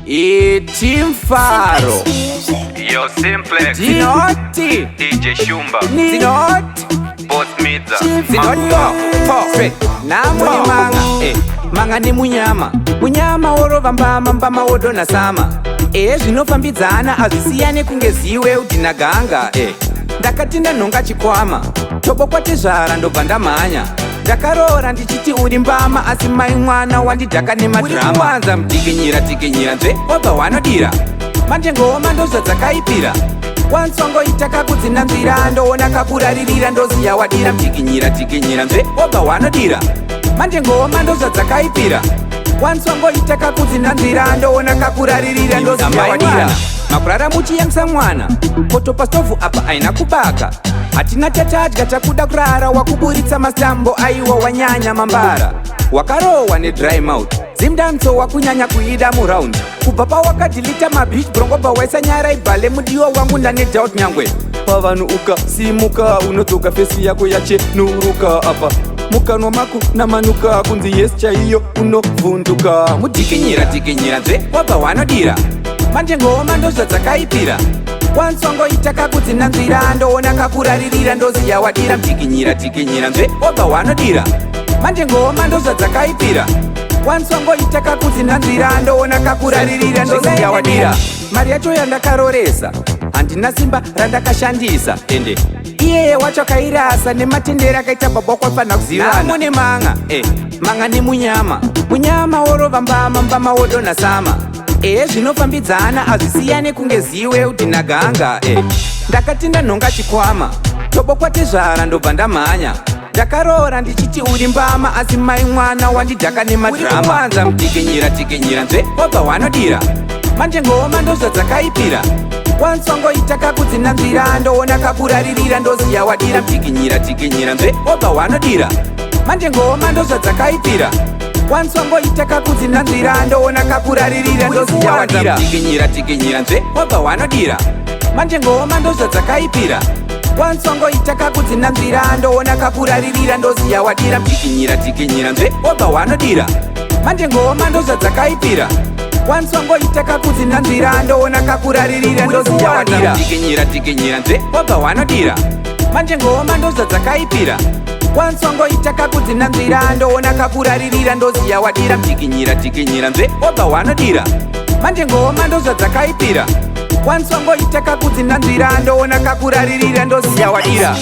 Team Faro, Yo Simplex, Zinoti, DJ Shumba, Zinoti, Boss Midza, Zinoti, Namuni manga, manga ni munyama, munyama orova mbama mbama odona sama. Zvinofambidzana azvisiyane kunge ziwe udinaganga. Ndakati ndanhonga chikwama, tobo kwatezvara ndobva ndamhanya. Ndakaroora ndichiti uri mbama asi mai mwana wandidhaka nemadhirama. Uri kuwanza mutikinyira tikinyira nzve wabva wanodira. Manje ngoma ndozvadzakaipira. Wansongoita kakudzinda nzira ndoona kakuraririra ndoziya wadira. Mutikinyira tikinyira nzve wabva wanodira. Manje ngoma ndozvadzakaipira. Wansongoita kakudzinda nzira ndoona kakuraririra ndoziya wadira. Makurara muchiyamisa mwana kotopa stovhu apa aina kubaka. Hatina tatadya takuda kurara wakuburitsa mastambo aiwa wanyanya mambara. Wakarohwa nedry mouth zimdanso wakunyanya kuida muraundi. Kubva pawakadhilita mabich brongobva waisa nyara ibhale mudiwa wangu ndanedoubt nyangwe. Pavanhu ukasimuka unodzoka fesi yako yachenuruka apa. Mukanwa mako namanuka kunzi yes chaiyo unovhunduka. Mutikinyira tikinyira nzve wabva wanodira. Manje ngoma ndozvadzakaipira. Wansongoita kakudzinda nzira ndoona kakuraririra ndoziya wadira. Mutikinyira tikinyira nzve wabva wanodira. Manje ngoma ndozvadzakaipira. Wansongoita kakudzinda nzira ndoona kakuraririra ndoziya wadira. Mari yacho yandakaroresa handina simba randakashandisa ende iyeye wacho akairasa nematendero akaita baba kwafanha kuzivana. Namune manga manga ni munyama, munyama orova mbama mbama wodona sama. Zvinofambidzana azvisiyane kunge ziwe udinaganga. Ndakati ndanhonga chikwama, tobo kwatezvara ndobva ndamhanya. Ndakaroora ndichiti uri mbama asi mai mwana wandidhaka nemadhirama. Uri kuwanza mutikinyira tikinyira nzve wabva wanodira. Manje ngoma ndozvadzakaipira. Wansongoita kakudzinda nzira ndoona kakuraririra ndoziya wadira. Mutikinyira tikinyira nzve wabva wanodira. Manje ngoma ndozvadzakaipira. Wansongoita kakudzinda nzira ndoona kakuraririra ndoziya wadira. Mutikinyira tikinyira nzve wabva wanodira. Manje ngoma ndozvadzakaipira. Wansongoita kakudzinda nzira ndoona kakuraririra ndoziya wadira. Mutikinyira tikinyira nzve wabva wanodira. Manje ngoma ndozvadzakaipira. Wansongoita kakudzinda nzira ndoona kakuraririra ndoziya wadira. Mutikinyira tikinyira nzve wabva wanodira. Manje ngoma ndozvadzakaipira. Wansongoita kakudzinda nzira ndoona kakuraririra ndoziya wadira. Mutikinyira tikinyira nzve wabva wanodira. Manje ngoma ndozvadzakaipira. Wansongoita kakudzinda nzira ndoona kakuraririra ndoziya wadira.